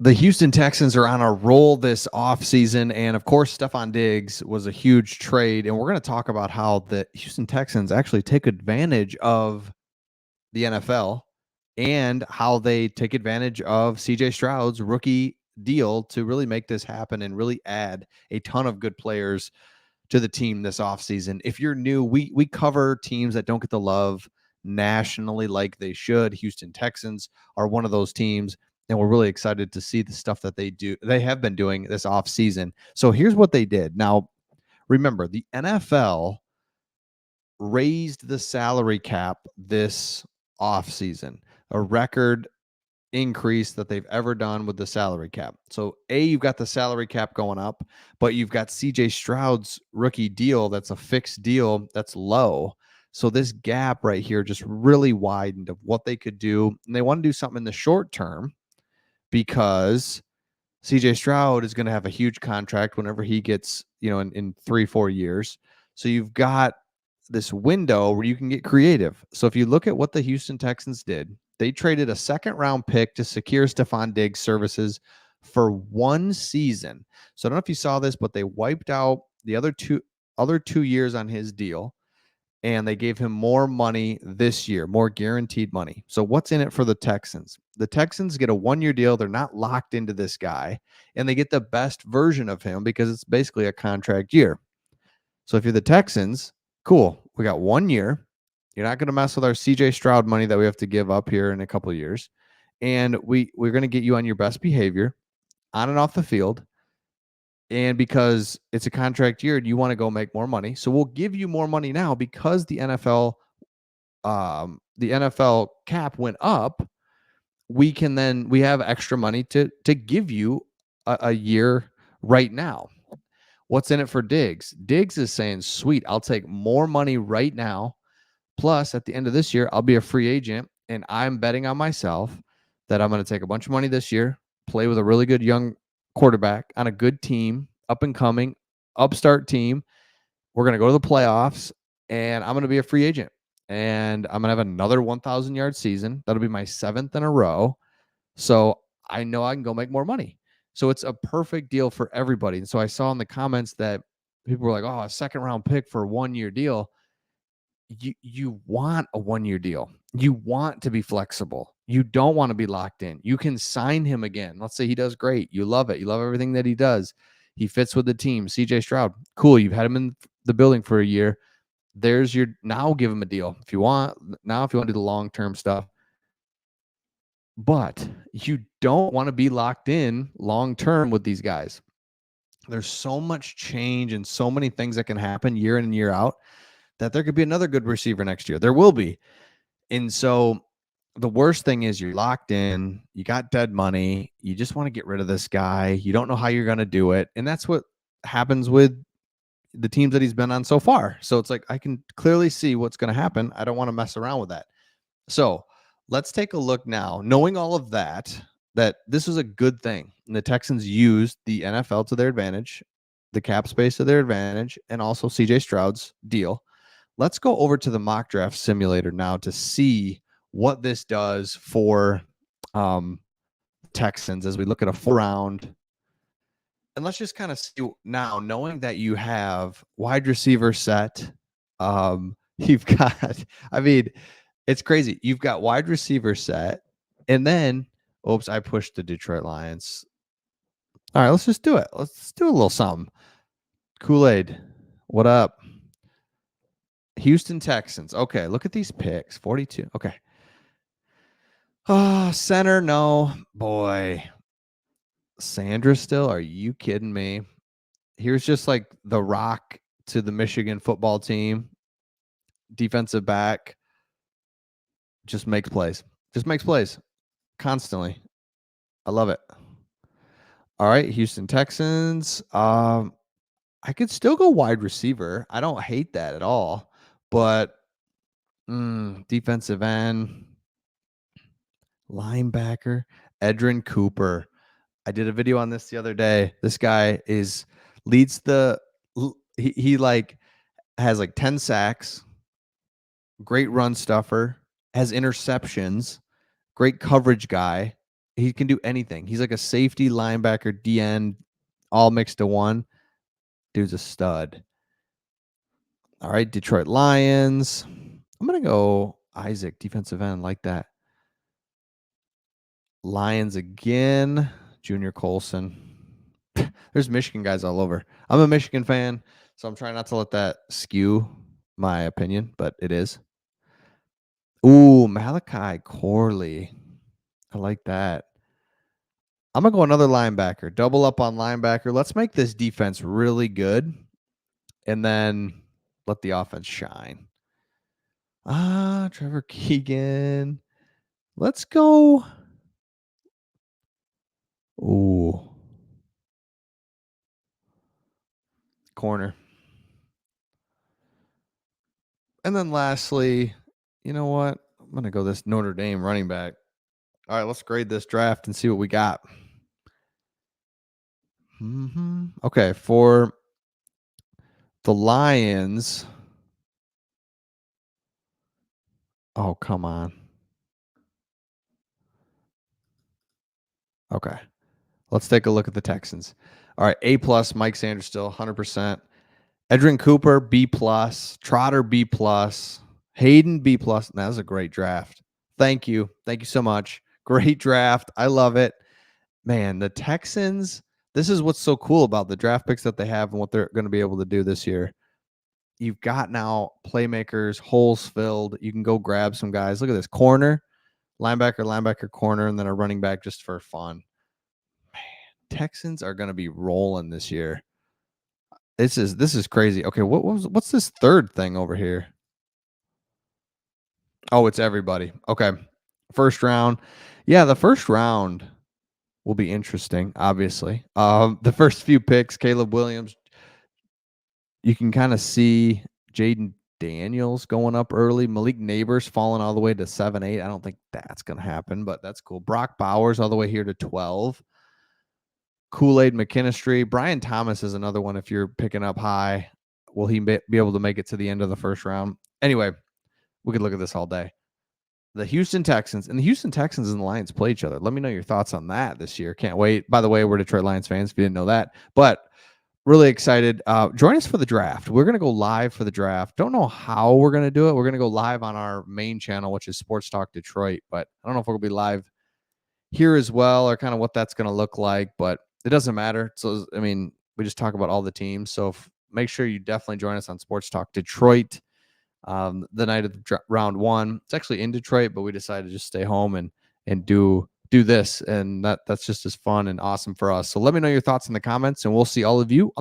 The Houston Texans are on a roll this offseason, and of course, Stephon Diggs was a huge trade. And we're going to talk about how the Houston Texans actually take advantage of the NFL and how they take advantage of CJ Stroud's rookie deal to really make this happen and really add a ton of good players to the team this offseason. If you're new, we cover teams that don't get the love nationally like they should. Houston Texans are one of those teams, and we're really excited to see the stuff that they have been doing this offseason. So here's what they did. Now, remember, the NFL raised the salary cap this offseason, a record increase that they've ever done with the salary cap. So you've got the salary cap going up, but you've got CJ Stroud's rookie deal that's a fixed deal that's low. So this gap right here just really widened of what they could do. And they want to do something in the short term because CJ Stroud is going to have a huge contract whenever he gets, in 3-4 years. So you've got this window where you can get creative. So if you look at what the Houston Texans did, they traded a second-round pick to secure Stephon Diggs' services for 1 season. So I don't know if you saw this, but they wiped out the other two years on his deal, and they gave him more money this year, more guaranteed money. So what's in it for the Texans? The Texans get a 1-year deal. They're not locked into this guy, and they get the best version of him because it's basically a contract year. So if you're the Texans, cool. We got 1 year. You're not going to mess with our CJ Stroud money that we have to give up here in a couple of years. And we're going to get you on your best behavior on and off the field. And because it's a contract year, you want to go make more money. So we'll give you more money now because the NFL cap went up. We have extra money to give you a year right now. What's in it for Diggs? Diggs is saying, sweet, I'll take more money right now. Plus, at the end of this year, I'll be a free agent, and I'm betting on myself that I'm going to take a bunch of money this year, play with a really good young quarterback on a good team, up and coming, upstart team. We're going to go to the playoffs, and I'm going to be a free agent. And I'm going to have another 1,000-yard season. That'll be my 7th in a row. So I know I can go make more money. So it's a perfect deal for everybody. And so I saw in the comments that people were like, oh, a second-round pick for a 1-year deal. You want a 1-year deal. You want to be flexible. You don't want to be locked in. You can sign him again. Let's say he does great. You love it. You love everything that he does. He fits with the team. CJ Stroud, cool. You've had him in the building for a year. Now give him a deal if you want. Now, if you want to do the long-term stuff. But you don't want to be locked in long-term with these guys. There's so much change and so many things that can happen year in and year out that there could be another good receiver next year. There will be. And so the worst thing is you're locked in, you got dead money, you just want to get rid of this guy. You don't know how you're going to do it. And that's what happens with the teams that he's been on so far. So it's like, I can clearly see what's going to happen. I don't want to mess around with that. So let's take a look now, knowing all of that this was a good thing. And the Texans used the NFL to their advantage, the cap space to their advantage, and also CJ Stroud's deal. Let's go over to the mock draft simulator now to see what this does for Texans as we look at a 4-round. And let's just kind of see now, knowing that you have wide receiver set. You've got, it's crazy. You've got wide receiver set. And then, oops, I pushed the Detroit Lions. All right, let's just do it. Let's do a little something. Kool-Aid, what up? Houston Texans. Okay, look at these picks. 42. Okay. Center, no. Boy. Sandra still? Are you kidding me? Here's just like the rock to the Michigan football team. Defensive back. Just makes plays. Just makes plays. Constantly. I love it. All right, Houston Texans. I could still go wide receiver. I don't hate that at all. But defensive end, linebacker, Edrin Cooper. I did a video on this the other day. This guy leads the he has like 10 sacks, great run stuffer, has interceptions, great coverage guy. He can do anything. He's like a safety, linebacker, D end, all mixed to one. Dude's a stud. All right, Detroit Lions. I'm gonna go Isaac, defensive end, like that. Lions again. Junior Colson. There's Michigan guys all over. I'm a Michigan fan, so I'm trying not to let that skew my opinion, but it is. Ooh, Malachi Corley. I like that. I'm gonna go another linebacker. Double up on linebacker. Let's make this defense really good, and then let the offense shine. Trevor Keegan. Let's go. Ooh, corner. And then lastly, you know what? I'm gonna go this Notre Dame running back. All right, let's grade this draft and see what we got. Okay, for the Lions. Oh, come on. Okay. Let's take a look at the Texans. All right, A plus, Mike Sanders still 100%. Edrin Cooper, B plus. Trotter, B plus. Hayden, B plus. That was a great draft. Thank you. Thank you so much. Great draft. I love it. Man, the Texans, this is what's so cool about the draft picks that they have and what they're going to be able to do this year. You've got now playmakers, holes filled. You can go grab some guys. Look at this corner, linebacker, corner, and then a running back just for fun. Texans are going to be rolling this year. This is crazy. Okay, what's this third thing over here? Oh, it's everybody. Okay. First round. Yeah, the first round will be interesting, obviously. The first few picks, Caleb Williams, you can kind of see Jaden Daniels going up early. Malik Neighbors falling all the way to 7-8. I don't think that's going to happen, but that's cool. Brock Bowers all the way here to 12. Kool-Aid McKinstry. Brian Thomas is another one if you're picking up high. Will he be able to make it to the end of the first round? Anyway, we could look at this all day. The Houston Texans and the Lions play each other. Let me know your thoughts on that this year. Can't wait. By the way, we're Detroit Lions fans if you didn't know that. But really excited. Join us for the draft. We're going to go live for the draft. Don't know how we're going to do it. We're going to go live on our main channel, which is Sports Talk Detroit. But I don't know if we're going to be live here as well or kind of what that's going to look like. But it doesn't matter. So, I mean, we just talk about all the teams. So make sure you definitely join us on Sports Talk Detroit the night of round one. It's actually in Detroit, but we decided to just stay home and do this. And that's just as fun and awesome for us. So let me know your thoughts in the comments, and we'll see all of you